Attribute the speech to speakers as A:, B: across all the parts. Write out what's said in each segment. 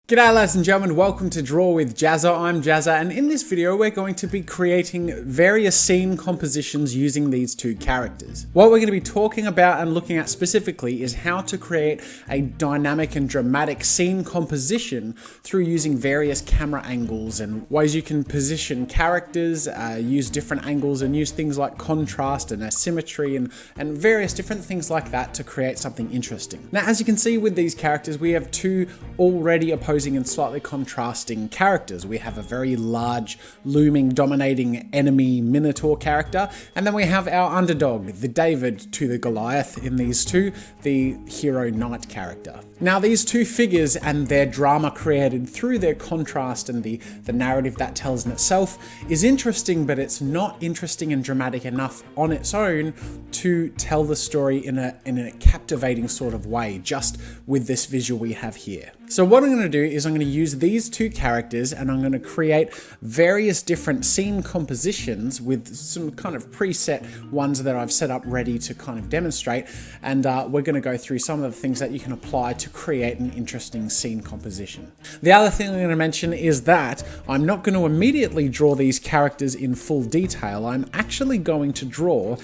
A: G'day ladies and gentlemen, welcome to Draw with Jazza. I'm Jazza, and in this video we're going to be creating various scene compositions using these two characters. What we're going to be talking about and looking at specifically is how to create a dynamic and dramatic scene composition through using various camera angles and ways you can position characters, use different angles and use things like contrast and asymmetry and various different things like that to create something interesting. Now, as you can see with these characters, we have two already opposing and slightly contrasting characters. We have a very large, looming, dominating enemy Minotaur character, and then we have our underdog, the David to the Goliath in these two, the hero knight character. Now, these two figures and their drama created through their contrast and the narrative that tells in itself is interesting, but it's not interesting and dramatic enough on its own to tell the story in a captivating sort of way, just with this visual we have here. So what I'm going to do is I'm going to use these two characters and I'm going to create various different scene compositions with some kind of preset ones that I've set up ready to kind of demonstrate, and we're going to go through some of the things that you can apply to create an interesting scene composition. The other thing I'm going to mention is that I'm not going to immediately draw these characters in full detail. I'm actually going to draw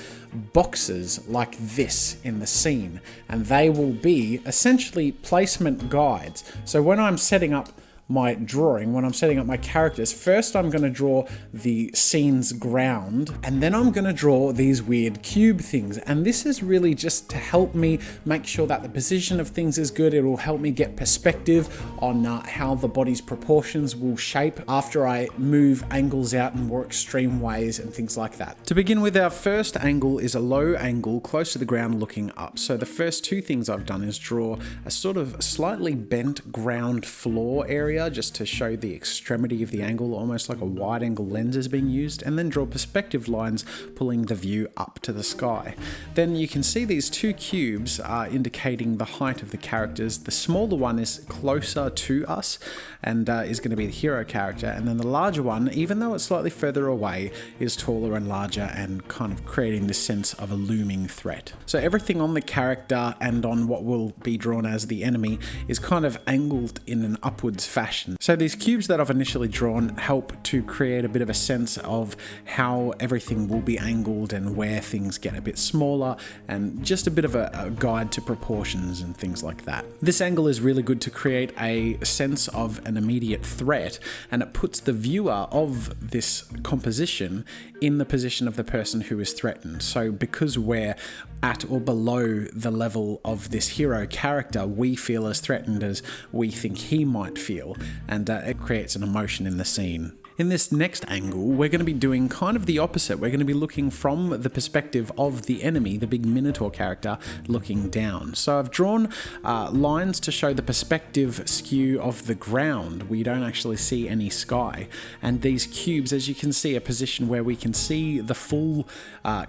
A: boxes like this in the scene, and they will be essentially placement guides. So when I'm setting up my drawing, when I'm setting up my characters, first I'm going to draw the scene's ground, and then I'm going to draw these weird cube things. And this is really just to help me make sure that the position of things is good. It will help me get perspective on how the body's proportions will shape after I move angles out in more extreme ways and things like that. To begin with, our first angle is a low angle close to the ground looking up. So the first two things I've done is draw a sort of slightly bent ground floor area, just to show the extremity of the angle, almost like a wide angle lens is being used, and then draw perspective lines pulling the view up to the sky. Then you can see these two cubes are indicating the height of the characters. The smaller one is closer to us and is going to be the hero character, and then the larger one, even though it's slightly further away, is taller and larger and kind of creating this sense of a looming threat. So everything on the character and on what will be drawn as the enemy is kind of angled in an upwards fashion. So these cubes that I've initially drawn help to create a bit of a sense of how everything will be angled and where things get a bit smaller, and just a bit of a guide to proportions and things like that. This angle is really good to create a sense of an immediate threat, and it puts the viewer of this composition in the position of the person who is threatened. So because we're at or below the level of this hero character, we feel as threatened as we think he might feel, and it creates an emotion in the scene. In this next angle, we're going to be doing kind of the opposite. We're going to be looking from the perspective of the enemy, the big Minotaur character, looking down. So I've drawn lines to show the perspective skew of the ground. We don't actually see any sky. And these cubes, as you can see, are positioned where we can see the full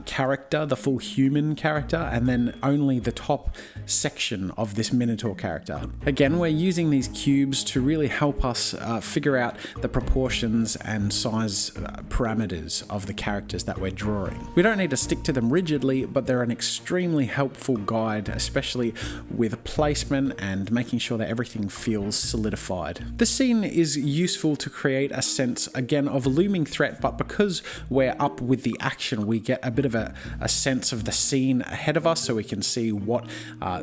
A: character, the full human character, and then only the top section of this Minotaur character. Again, we're using these cubes to really help us figure out the proportions and size parameters of the characters that we're drawing. We don't need to stick to them rigidly, but they're an extremely helpful guide, especially with placement and making sure that everything feels solidified. This scene is useful to create a sense, again, of a looming threat, but because we're up with the action, we get a bit of a sense of the scene ahead of us, so we can see what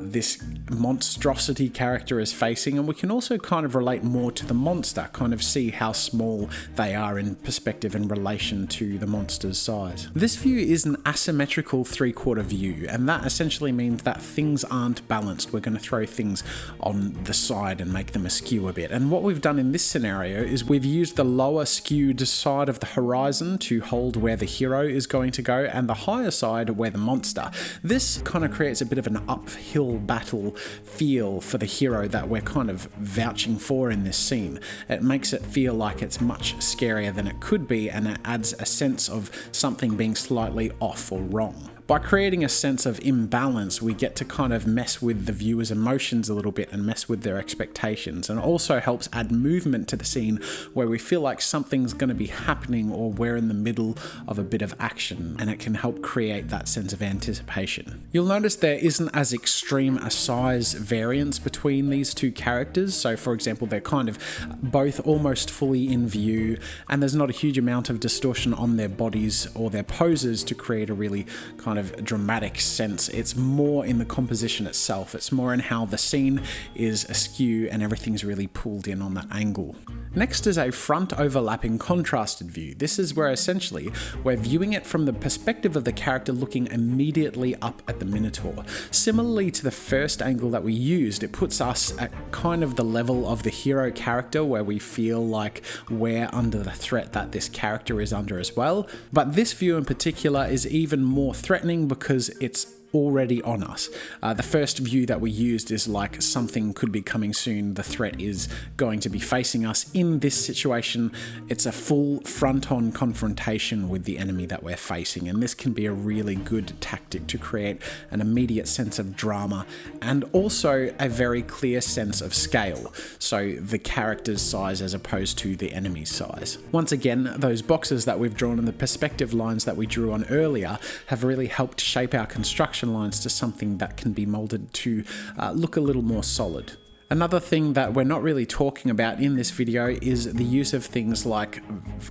A: this monstrosity character is facing, and we can also kind of relate more to the monster, kind of see how small they are in perspective in relation to the monster's size. This view is an asymmetrical three-quarter view, and that essentially means that things aren't balanced. We're going to throw things on the side and make them askew a bit. And what we've done in this scenario is we've used the lower skewed side of the horizon to hold where the hero is going to go, and the higher side where the monster. This kind of creates a bit of an uphill battle feel for the hero that we're kind of vouching for in this scene. It makes it feel like it's much scarier than it could be, and it adds a sense of something being slightly off or wrong. By creating a sense of imbalance, we get to kind of mess with the viewer's emotions a little bit and mess with their expectations, and also helps add movement to the scene where we feel like something's going to be happening or we're in the middle of a bit of action, and it can help create that sense of anticipation. You'll notice there isn't as extreme a size variance between these two characters. So for example, they're kind of both almost fully in view, and there's not a huge amount of distortion on their bodies or their poses to create a really kind of dramatic sense. It's more in the composition itself. It's more in how the scene is askew and everything's really pulled in on that angle. Next is a front overlapping contrasted view. This is where essentially we're viewing it from the perspective of the character looking immediately up at the Minotaur. Similarly to the first angle that we used, it puts us at kind of the level of the hero character where we feel like we're under the threat that this character is under as well. But this view in particular is even more threatening because it's already on us. The first view that we used is like something could be coming soon, the threat is going to be facing us. In this situation, it's a full front-on confrontation with the enemy that we're facing, and this can be a really good tactic to create an immediate sense of drama and also a very clear sense of scale, so the character's size as opposed to the enemy's size. Once again, those boxes that we've drawn and the perspective lines that we drew on earlier have really helped shape our construction lines to something that can be molded to look a little more solid. Another thing that we're not really talking about in this video is the use of things like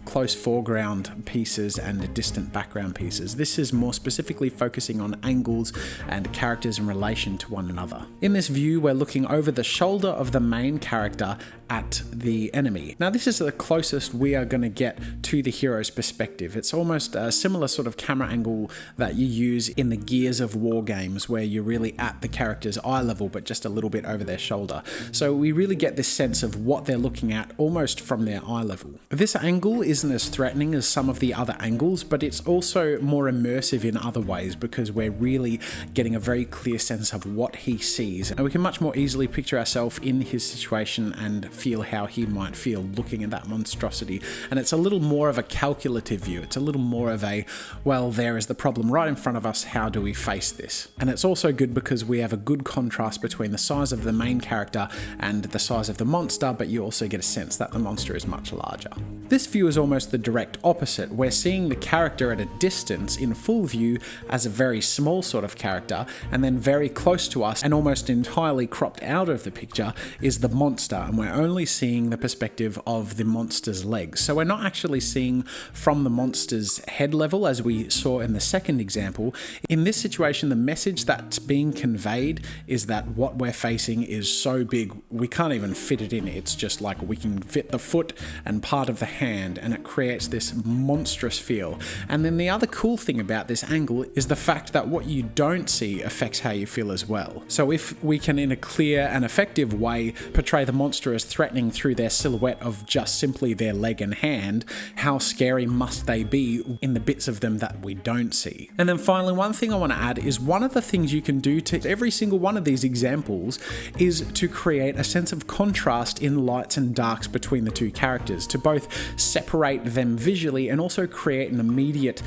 A: close foreground pieces and distant background pieces. This is more specifically focusing on angles and characters in relation to one another. In this view, we're looking over the shoulder of the main character at the enemy. Now this is the closest we are going to get to the hero's perspective. It's almost a similar sort of camera angle that you use in the Gears of War games where you're really at the character's eye level but just a little bit over their shoulder. So we really get this sense of what they're looking at almost from their eye level. This angle isn't as threatening as some of the other angles, but it's also more immersive in other ways because we're really getting a very clear sense of what he sees, and we can much more easily picture ourselves in his situation and feel how he might feel looking at that monstrosity. And it's a little more of a calculative view. It's a little more of a, well, there is the problem right in front of us, how do we face this? And it's also good because we have a good contrast between the size of the main character and the size of the monster, but you also get a sense that the monster is much larger. This view is almost the direct opposite. We're seeing the character at a distance in full view as a very small sort of character, and then very close to us and almost entirely cropped out of the picture is the monster, and we're only seeing the perspective of the monster's legs. So we're not actually seeing from the monster's head level as we saw in the second example. In this situation, the message that's being conveyed is that what we're facing is so big we can't even fit it in. It's just like we can fit the foot and part of the hand, and it creates this monstrous feel. And then the other cool thing about this angle is the fact that what you don't see affects how you feel as well. So if we can in a clear and effective way portray the monster as threatening through their silhouette of just simply their leg and hand, how scary must they be in the bits of them that we don't see? And then finally, one thing I want to add is one of the things you can do to every single one of these examples is to create a sense of contrast in lights and darks between the two characters, to both separate them visually and also create an immediate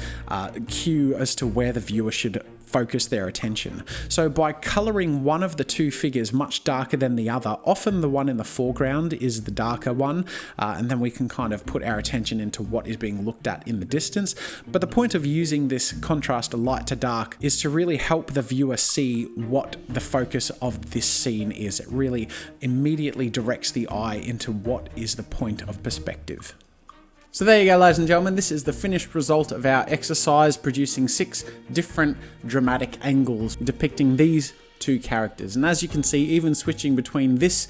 A: cue as to where the viewer should focus their attention. So by colouring one of the two figures much darker than the other, often the one in the foreground is the darker one, and then we can kind of put our attention into what is being looked at in the distance. But the point of using this contrast light to dark is to really help the viewer see what the focus of this scene is. It really immediately directs the eye into what is the point of perspective. So there you go, ladies and gentlemen, this is the finished result of our exercise, producing 6 different dramatic angles depicting these two characters. And as you can see, even switching between this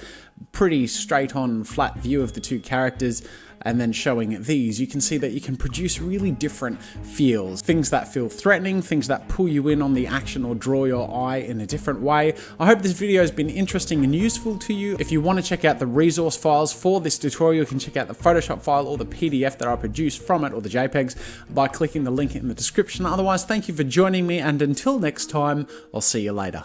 A: pretty straight on flat view of the two characters and then showing these, you can see that you can produce really different feels. Things that feel threatening, things that pull you in on the action or draw your eye in a different way. I hope this video has been interesting and useful to you. If you want to check out the resource files for this tutorial, you can check out the Photoshop file or the PDF that I produced from it, or the JPEGs, by clicking the link in the description. Otherwise, thank you for joining me, and until next time, I'll see you later.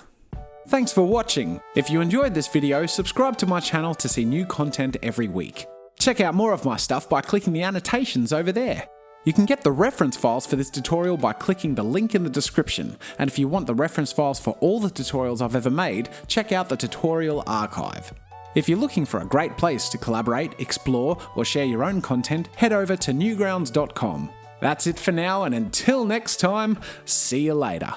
A: Thanks for watching. If you enjoyed this video, subscribe to my channel to see new content every week. Check out more of my stuff by clicking the annotations over there. You can get the reference files for this tutorial by clicking the link in the description, and if you want the reference files for all the tutorials I've ever made, check out the tutorial archive. If you're looking for a great place to collaborate, explore, or share your own content, head over to newgrounds.com. That's it for now, and until next time, see you later.